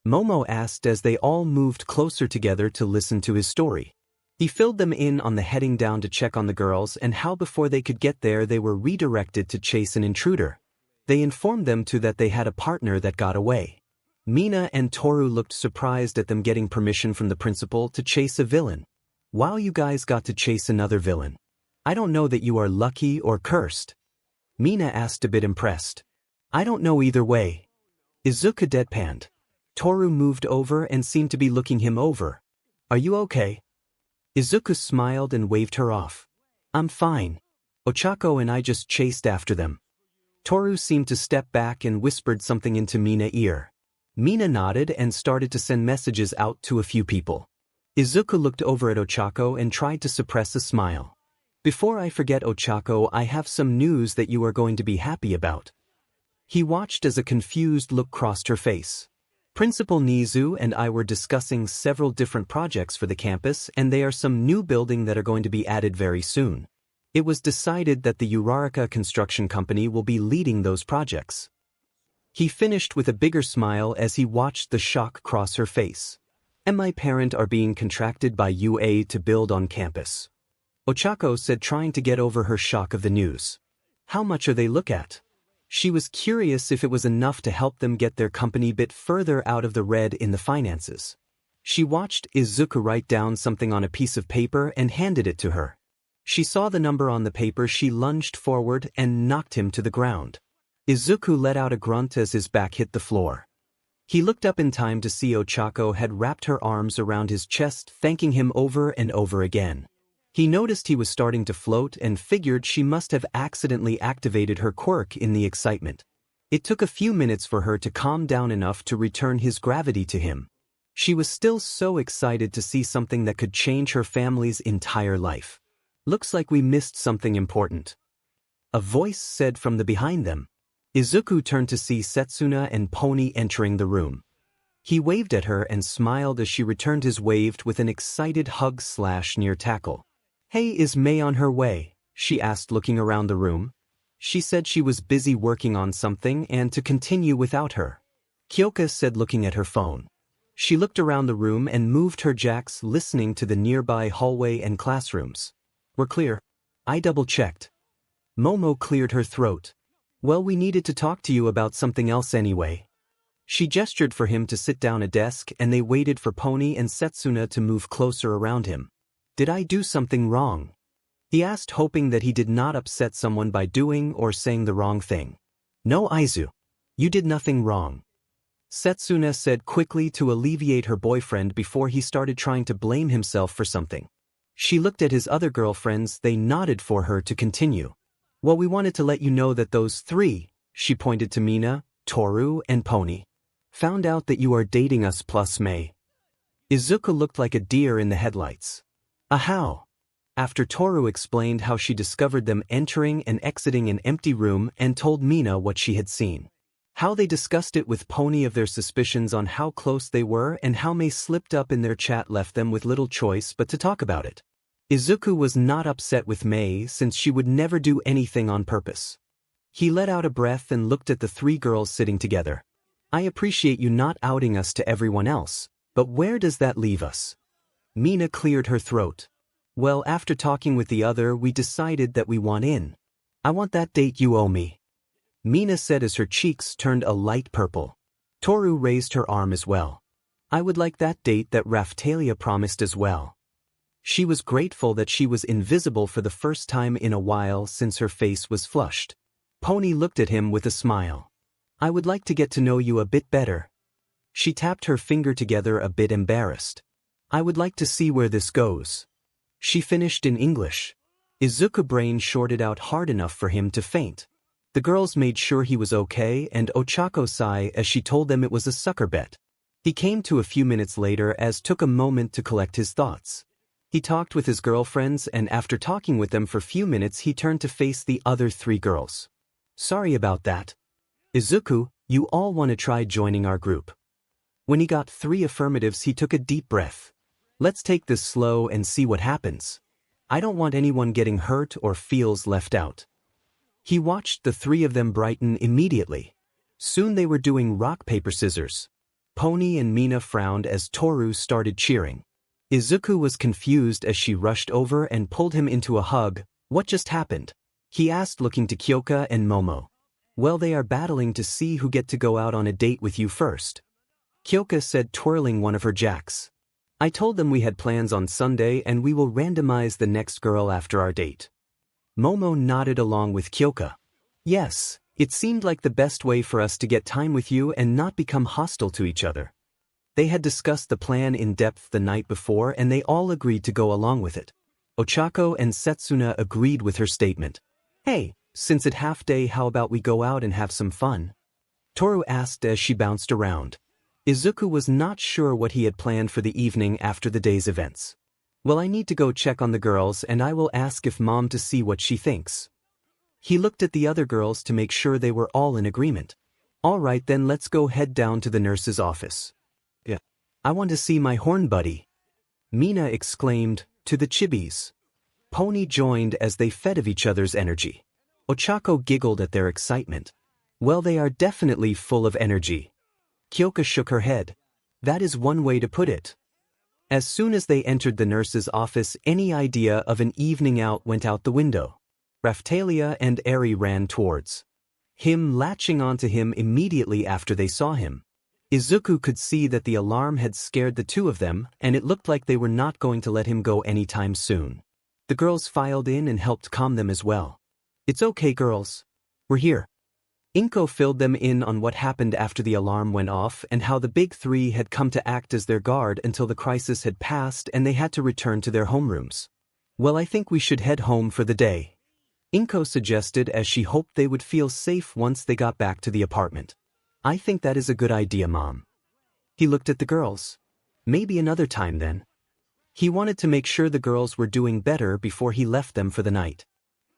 Momo asked as they all moved closer together to listen to his story. He filled them in on the heading down to check on the girls and how before they could get there they were redirected to chase an intruder. They informed them too that they had a partner that got away. Mina and Toru looked surprised at them getting permission from the principal to chase a villain. Wow, you guys got to chase another villain. I don't know that you are lucky or cursed. Mina asked, a bit impressed. I don't know either way. Izuku deadpanned. Toru moved over and seemed to be looking him over. Are you okay? Izuku smiled and waved her off. I'm fine. Ochako and I just chased after them. Toru seemed to step back and whispered something into Mina's ear. Mina nodded and started to send messages out to a few people. Izuku looked over at Ochako and tried to suppress a smile. Before I forget Ochako, I have some news that you are going to be happy about. He watched as a confused look crossed her face. Principal Nizu and I were discussing several different projects for the campus, and there are some new building that are going to be added very soon. It was decided that the Uraraka construction company will be leading those projects. He finished with a bigger smile as he watched the shock cross her face. And my parents are being contracted by UA to build on campus. Ochako said, trying to get over her shock of the news. How much are they look at? She was curious if it was enough to help them get their company bit further out of the red in the finances. She watched Izuku write down something on a piece of paper and handed it to her. She saw the number on the paper. She lunged forward and knocked him to the ground. Izuku let out a grunt as his back hit the floor. He looked up in time to see Ochako had wrapped her arms around his chest, thanking him over and over again. He noticed he was starting to float and figured she must have accidentally activated her quirk in the excitement. It took a few minutes for her to calm down enough to return his gravity to him. She was still so excited to see something that could change her family's entire life. Looks like we missed something important. A voice said from the behind them. Izuku turned to see Setsuna and Pony entering the room. He waved at her and smiled as she returned his wave with an excited hug/near tackle. Hey, is May on her way? She asked, looking around the room. She said she was busy working on something and to continue without her. 𝐀𝐮𝐭𝐡𝐨𝐫 said looking at her phone. She looked around the room and moved her jacks listening to the nearby hallway and classrooms. We're clear. I double-checked. Momo cleared her throat. Well, we needed to talk to you about something else anyway. She gestured for him to sit down at a desk and they waited for Pony and Setsuna to move closer around him. Did I do something wrong? He asked, hoping that he did not upset someone by doing or saying the wrong thing. No, Izu. You did nothing wrong. Setsuna said quickly to alleviate her boyfriend before he started trying to blame himself for something. She looked at his other girlfriends, they nodded for her to continue. Well, we wanted to let you know that those three, she pointed to Mina, Toru, and Pony, found out that you are dating us plus May. Izuku looked like a deer in the headlights. How? After Toru explained how she discovered them entering and exiting an empty room and told Mina what she had seen. How they discussed it with Pony of their suspicions on how close they were and how May slipped up in their chat left them with little choice but to talk about it. Izuku was not upset with May since she would never do anything on purpose. He let out a breath and looked at the three girls sitting together. I appreciate you not outing us to everyone else, but where does that leave us? Mina cleared her throat. Well, after talking with the other, we decided that we want in. I want that date you owe me. Mina said as her cheeks turned a light purple. Toru raised her arm as well. I would like that date that 𝐴𝐵 promised as well. She was grateful that she was invisible for the first time in a while since her face was flushed. Pony looked at him with a smile. I would like to get to know you a bit better. She tapped her finger together a bit embarrassed. I would like to see where this goes. She finished in English. Izuku's brain shorted out hard enough for him to faint. The girls made sure he was okay and Ochako sighed as she told them it was a sucker bet. He came to a few minutes later as took a moment to collect his thoughts. He talked with his girlfriends and after talking with them for a few minutes he turned to face the other three girls. Sorry about that. Izuku, you all want to try joining our group. When he got 3 affirmatives he took a deep breath. Let's take this slow and see what happens. I don't want anyone getting hurt or feels left out. He watched the 3 of them brighten immediately. Soon they were doing rock, paper, scissors. Pony and Mina frowned as Toru started cheering. Izuku was confused as she rushed over and pulled him into a hug. What just happened? He asked looking to 𝐀𝐭𝐭𝐡𝐨𝐫 and Momo. Well, they are battling to see who get to go out on a date with you first. 𝐀𝐭𝐭𝐡𝐨𝐫 said, twirling one of her jacks. I told them we had plans on Sunday and we will randomize the next girl after our date. Momo nodded along with 𝐀𝐭𝐭𝐡𝐨𝐵. Yes, it seemed like the best way for us to get time with you and not become hostile to each other. They had discussed the plan in depth the night before and they all agreed to go along with it. Ochako and Setsuna agreed with her statement. Hey, since it's half day, how about we go out and have some fun? Toru asked as she bounced around. Izuku was not sure what he had planned for the evening after the day's events. Well, I need to go check on the girls and I will ask if Mom to see what she thinks. He looked at the other girls to make sure they were all in agreement. All right, then let's go head down to the nurse's office. Yeah. I want to see my horn buddy. Mina exclaimed, to the chibis. Pony joined as they fed of each other's energy. Ochako giggled at their excitement. Well, they are definitely full of energy. 𝐀𝐭𝐭𝐡𝐨𝐵 shook her head. That is one way to put it. As soon as they entered the nurse's office, any idea of an evening out went out the window. 𝐴𝐵 and Eri ran towards him, latching onto him immediately after they saw him. Izuku could see that the alarm had scared the 2 of them, and it looked like they were not going to let him go anytime soon. The girls filed in and helped calm them as well. It's okay, girls. We're here. Inko filled them in on what happened after the alarm went off and how the big 3 had come to act as their guard until the crisis had passed and they had to return to their homerooms. Well, I think we should head home for the day. Inko suggested as she hoped they would feel safe once they got back to the apartment. I think that is a good idea, Mom. He looked at the girls. Maybe another time then. He wanted to make sure the girls were doing better before he left them for the night.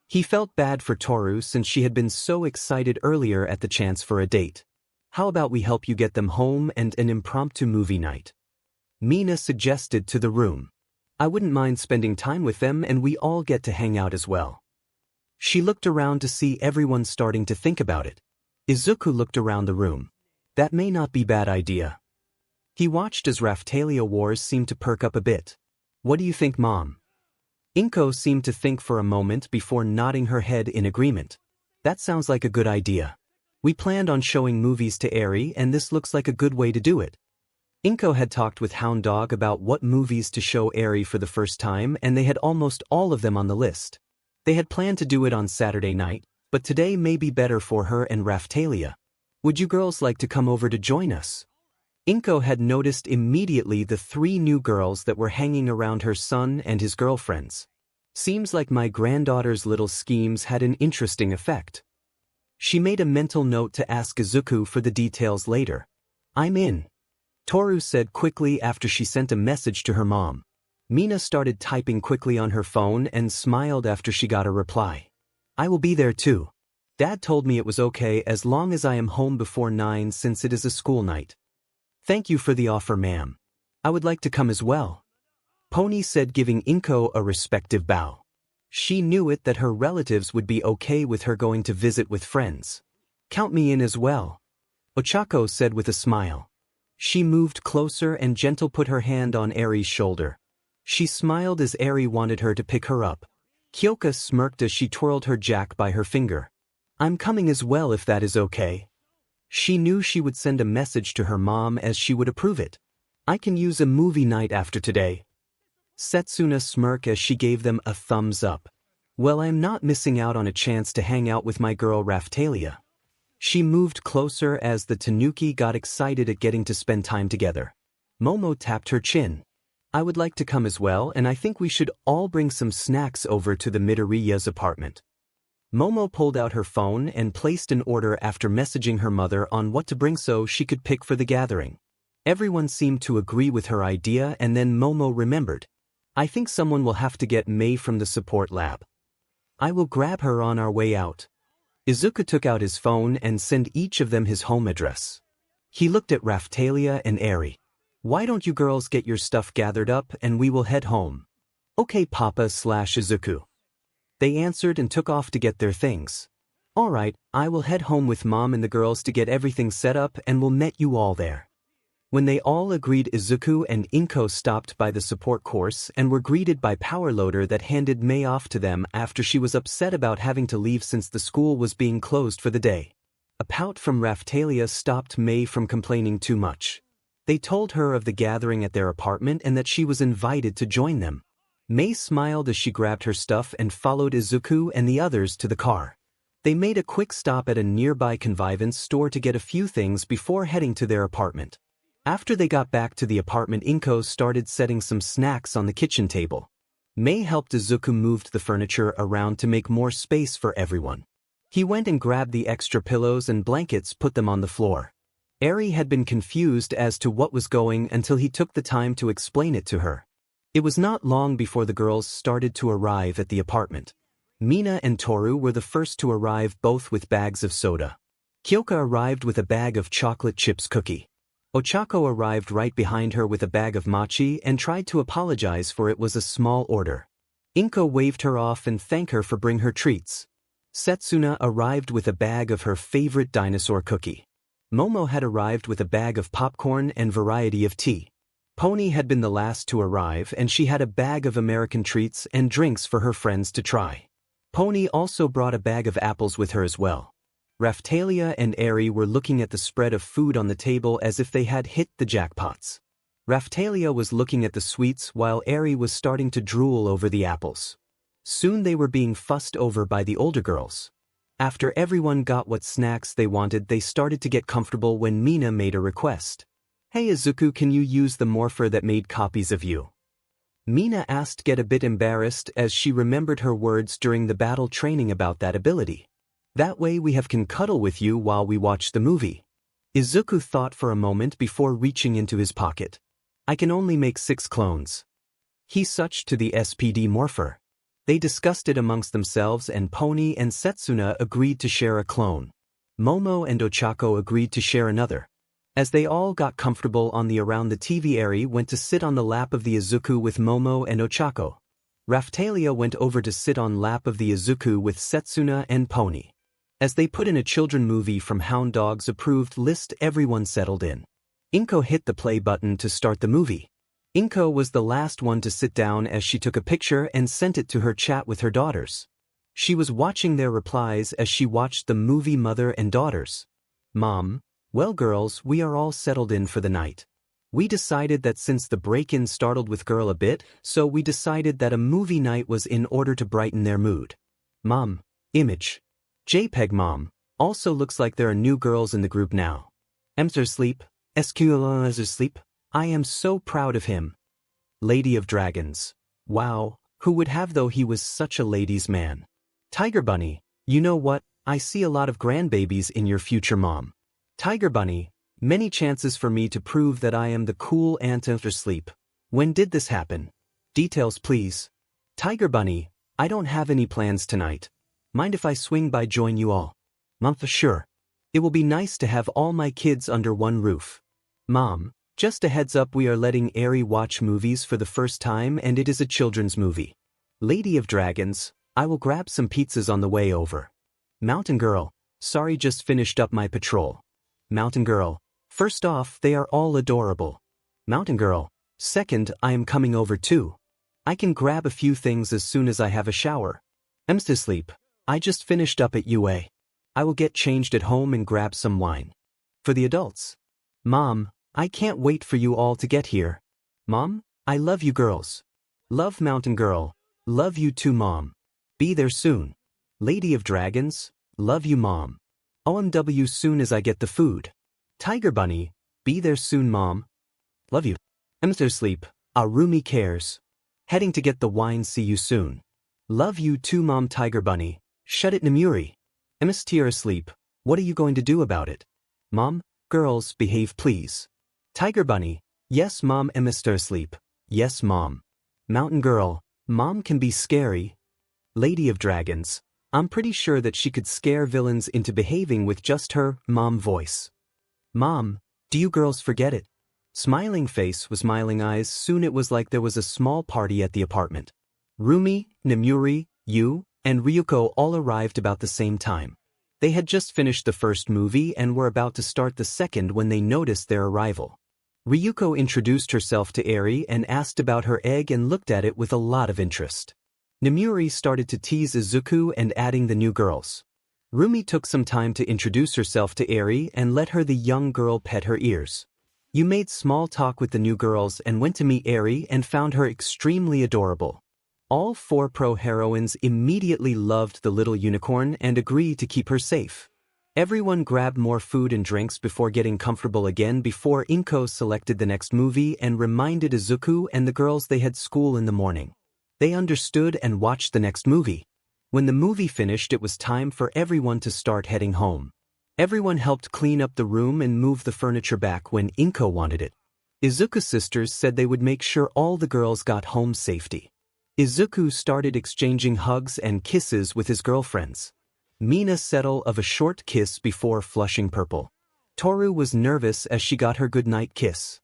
He felt bad for Toru since she had been so excited earlier at the chance for a date. How about we help you get them home and an impromptu movie night? Mina suggested to the room. I wouldn't mind spending time with them and we all get to hang out as well. She looked around to see everyone starting to think about it. Izuku looked around the room. That may not be bad idea. He watched as 𝗧𝗚𝗧𝗟 Wars seemed to perk up a bit. What do you think, Mom? 𝐻𝐮𝐭𝐡𝐨𝐫 seemed to think for a moment before nodding her head in agreement. That sounds like a good idea. We planned on showing movies to Eri and this looks like a good way to do it. 𝐻𝐮𝐭𝐡𝐨𝐫 had talked with Hound Dog about what movies to show Eri for the first time and they had almost all of them on the list. They had planned to do it on Saturday night, but today may be better for her and 𝗧𝗚𝗧𝗟. Would you girls like to come over to join us? 𝐻𝐮𝐭𝐡𝐨𝐫 had noticed immediately the 3 new girls that were hanging around her son and his girlfriends. Seems like my granddaughter's little schemes had an interesting effect. She made a mental note to ask Izuku for the details later. I'm in. Toru said quickly after she sent a message to her mom. Mina started typing quickly on her phone and smiled after she got a reply. I will be there too. Dad told me it was okay as long as I am home before 9 since it is a school night. Thank you for the offer, ma'am. I would like to come as well. Pony said, giving 𝐻𝐮𝐭𝐡𝐨𝐫 a respective bow. She knew it that her relatives would be okay with her going to visit with friends. Count me in as well. 𝐻𝐿𝐴 said with a smile. She moved closer and gentle put her hand on Eri's shoulder. She smiled as Eri wanted her to pick her up. 𝐾𝐿𝐴 smirked as she twirled her jack by her finger. I'm coming as well if that is okay. She knew she would send a message to her mom as she would approve it. I can use a movie night after today. Setsuna smirked as she gave them a thumbs up. Well, I'm not missing out on a chance to hang out with my girl 𝗧𝗚𝗧𝗟. She moved closer as the Tanuki got excited at getting to spend time together. Momo tapped her chin. I would like to come as well and I think we should all bring some snacks over to the Midoriya's apartment. Momo pulled out her phone and placed an order after messaging her mother on what to bring so she could pick for the gathering. Everyone seemed to agree with her idea and then Momo remembered. I think someone will have to get May from the support lab. I will grab her on our way out. Izuku took out his phone and sent each of them his home address. He looked at 𝗧𝗚𝗧𝗟 and Eri. Why don't you girls get your stuff gathered up and we will head home? Okay, Papa/Izuku. They answered and took off to get their things. Alright, I will head home with Mom and the girls to get everything set up and will meet you all there. When they all agreed, Izuku and 𝐻𝐿𝐴𝐫 stopped by the support course and were greeted by Power Loader that handed May off to them after she was upset about having to leave since the school was being closed for the day. A pout from 𝗧𝗚𝗧𝗟 stopped May from complaining too much. They told her of the gathering at their apartment and that she was invited to join them. May smiled as she grabbed her stuff and followed Izuku and the others to the car. They made a quick stop at a nearby convenience store to get a few things before heading to their apartment. After they got back to the apartment, 𝐻𝐿𝐴𝐫 started setting some snacks on the kitchen table. May helped Izuku move the furniture around to make more space for everyone. He went and grabbed the extra pillows and blankets, put them on the floor. Eri had been confused as to what was going until he took the time to explain it to her. It was not long before the girls started to arrive at the apartment. Mina and Toru were the first to arrive, both with bags of soda. 𝐾𝐿𝐴 arrived with a bag of chocolate chips cookie. 𝐻𝐿𝐴 arrived right behind her with a bag of mochi and tried to apologize for it was a small order. 𝐻𝐿𝐴 waved her off and thanked her for bringing her treats. Setsuna arrived with a bag of her favorite dinosaur cookie. Momo had arrived with a bag of popcorn and variety of tea. Pony had been the last to arrive and she had a bag of American treats and drinks for her friends to try. Pony also brought a bag of apples with her as well. 𝗧𝗚𝗧𝗟𝗏 and Eri were looking at the spread of food on the table as if they had hit the jackpots. 𝗧𝗚𝗧𝗟𝗏 was looking at the sweets while Eri was starting to drool over the apples. Soon they were being fussed over by the older girls. After everyone got what snacks they wanted, they started to get comfortable when Mina made a request. Hey Izuku, can you use the morpher that made copies of you? Mina asked, get a bit embarrassed as she remembered her words during the battle training about that ability. That way we can cuddle with you while we watch the movie. Izuku thought for a moment before reaching into his pocket. I can only make 6 clones. He switched to the SPD morpher. They discussed it amongst themselves and Pony and Setsuna agreed to share a clone. Momo and 𝐻𝐿𝐴𝐫 agreed to share another. As they all got comfortable around the TV, Eri went to sit on the lap of the Izuku with Momo and 𝐻𝐿𝐴𝐫. 𝗧𝗚𝗧𝗟𝗏 went over to sit on lap of the Izuku with Setsuna and Pony. As they put in a children movie from Hound Dog's approved list, everyone settled in. 𝐻𝐿𝐮𝐻 hit the play button to start the movie. 𝐻𝐿𝐮𝐻 was the last one to sit down as she took a picture and sent it to her chat with her daughters. She was watching their replies as she watched the movie mother and daughters. Mom, well girls, we are all settled in for the night. We decided that since the break-in startled with girl a bit, so we decided that a movie night was in order to brighten their mood. Mom, image. JPEG mom, also looks like there are new girls in the group now. 𝐿𝐮𝐻, 𝗧𝗜𝗧𝗟𝗘, I am so proud of him. Lady of Dragons. Wow, who would have though he was such a ladies' man. Tiger Bunny, you know what, I see a lot of grandbabies in your future mom. Tiger Bunny, many chances for me to prove that I am the cool aunt after sleep. When did this happen? Details please. Tiger Bunny, I don't have any plans tonight. Mind if I swing by join you all? Mom, for sure. It will be nice to have all my kids under one roof. Mom, just a heads up, we are letting 𝐿𝐼 watch movies for the first time and it is a children's movie. Lady of Dragons, I will grab some pizzas on the way over. Mountain Girl, sorry just finished up my patrol. Mountain Girl, first off they are all adorable. Mountain Girl, second I am coming over too. I can grab a few things as soon as I have a shower. 𝐿𝐼𝐻, I just finished up at UA. I will get changed at home and grab some wine. For the adults. Mom, I can't wait for you all to get here. Mom, I love you girls. Love Mountain Girl, love you too mom. Be there soon. Lady of Dragons, love you mom. OMW soon as I get the food. Tiger Bunny, be there soon mom. Love you. 𝐿𝐼𝐻, Arumi cares. Heading to get the wine, see you soon. Love you too mom. Tiger Bunny, shut it 𝐿𝐼𝐻. 𝐿𝐼𝐻, what are you going to do about it? Mom, girls, behave please. Tiger Bunny, yes mom. 𝐿𝐼𝐻, yes mom. Mountain Girl, mom can be scary. Lady of Dragons, I'm pretty sure that she could scare villains into behaving with just her mom voice. Mom, do you girls forget it? Smiling face was smiling eyes. Soon it was like there was a small party at the apartment. Rumi, Nemuri, Yu, and Ryuko all arrived about the same time. They had just finished the first movie and were about to start the second when they noticed their arrival. Ryuko introduced herself to 𝐿𝐼 and asked about her egg and looked at it with a lot of interest. Nemuri started to tease Izuku and adding the new girls. Rumi took some time to introduce herself to 𝐿𝐼 and let her the young girl pet her ears. You made small talk with the new girls and went to meet 𝐿𝐼 and found her extremely adorable. All four pro heroines immediately loved the little unicorn and agreed to keep her safe. Everyone grabbed more food and drinks before getting comfortable again before 𝐻𝐿𝐮 selected the next movie and reminded Izuku and the girls they had school in the morning. They understood and watched the next movie. When the movie finished, it was time for everyone to start heading home. Everyone helped clean up the room and move the furniture back when 𝐻𝐿𝐮 wanted it. Izuku's sisters said they would make sure all the girls got home safely. Izuku started exchanging hugs and kisses with his girlfriends. Mina settled of a short kiss before flushing purple. Toru was nervous as she got her goodnight kiss.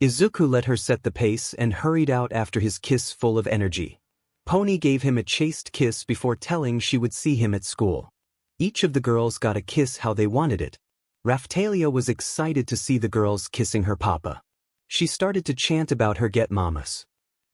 Izuku let her set the pace and hurried out after his kiss full of energy. Pony gave him a chaste kiss before telling she would see him at school. Each of the girls got a kiss how they wanted it. Raphtalia was excited to see the girls kissing her papa. She started to chant about her get mamas.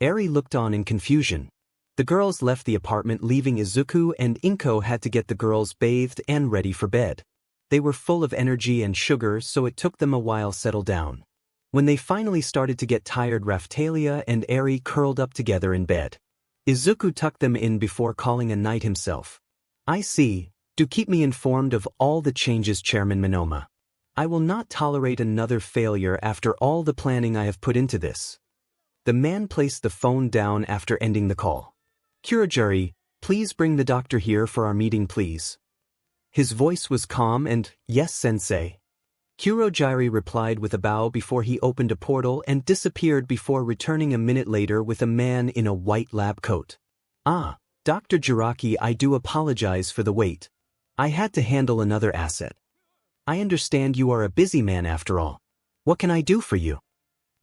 𝐿𝐼 looked on in confusion. The girls left the apartment leaving Izuku and 𝐻𝐿𝐮 had to get the girls bathed and ready for bed. They were full of energy and sugar so it took them a while to settle down. When they finally started to get tired, Raphtalia and 𝐿𝐼 curled up together in bed. Izuku tucked them in before calling a night himself. I see, do keep me informed of all the changes Chairman Monoma. I will not tolerate another failure after all the planning I have put into this. The man placed the phone down after ending the call. 𝐀𝐮𝐭𝐡𝐨𝐫, please bring the doctor here for our meeting please. His voice was calm and, yes sensei. 𝐀𝐮𝐭𝐡𝐨𝐫 replied with a bow before he opened a portal and disappeared before returning a minute later with a man in a white lab coat. Ah, Dr. Jiraki, I do apologize for the wait. I had to handle another asset. I understand you are a busy man after all. What can I do for you?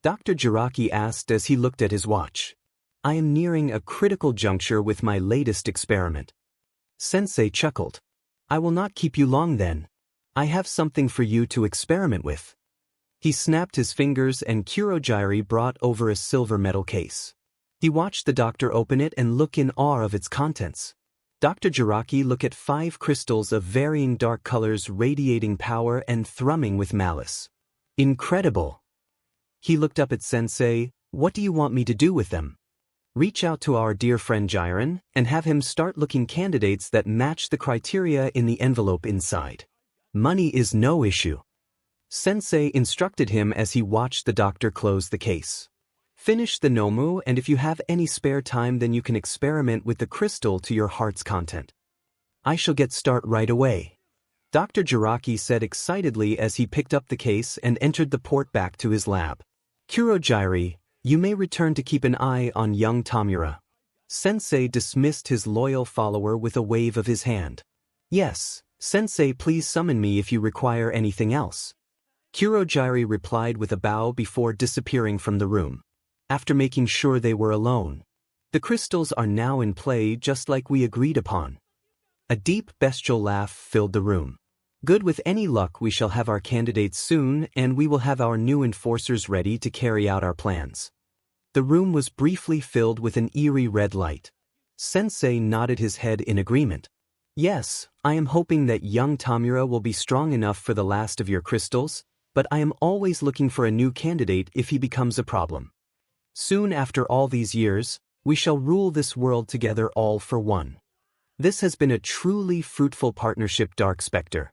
Dr. Jiraki asked as he looked at his watch. I am nearing a critical juncture with my latest experiment. Sensei chuckled. I will not keep you long then. I have something for you to experiment with. He snapped his fingers and 𝐀𝐮𝐭𝐡𝐨𝐫 brought over a silver metal case. He watched the doctor open it and look in awe of its contents. Dr. Jiraiya looked at 5 crystals of varying dark colors radiating power and thrumming with malice. Incredible! He looked up at Sensei. What do you want me to do with them? Reach out to our dear friend 𝐻𝐼RON and have him start looking candidates that match the criteria in the envelope inside. Money is no issue. Sensei instructed him as he watched the doctor close the case. Finish the nomu, and if you have any spare time then you can experiment with the crystal to your heart's content. I shall get start right away. Dr. Jiraiya said excitedly as he picked up the case and entered the port back to his lab. 𝐀𝐮𝐭𝐡𝐨𝐫, you may return to keep an eye on young 𝐻𝐼RON. Sensei dismissed his loyal follower with a wave of his hand. Yes, Sensei, please summon me if you require anything else. 𝐀𝐮𝐭𝐡𝐨𝐫 replied with a bow before disappearing from the room. After making sure they were alone. The crystals are now in play just like we agreed upon. A deep bestial laugh filled the room. Good, with any luck we shall have our candidates soon and we will have our new enforcers ready to carry out our plans. The room was briefly filled with an eerie red light. Sensei nodded his head in agreement. Yes, I am hoping that young 𝐻𝐼RON will be strong enough for the last of your crystals, but I am always looking for a new candidate if he becomes a problem. Soon after all these years, we shall rule this world together all for one. This has been a truly fruitful partnership, Dark Spectre.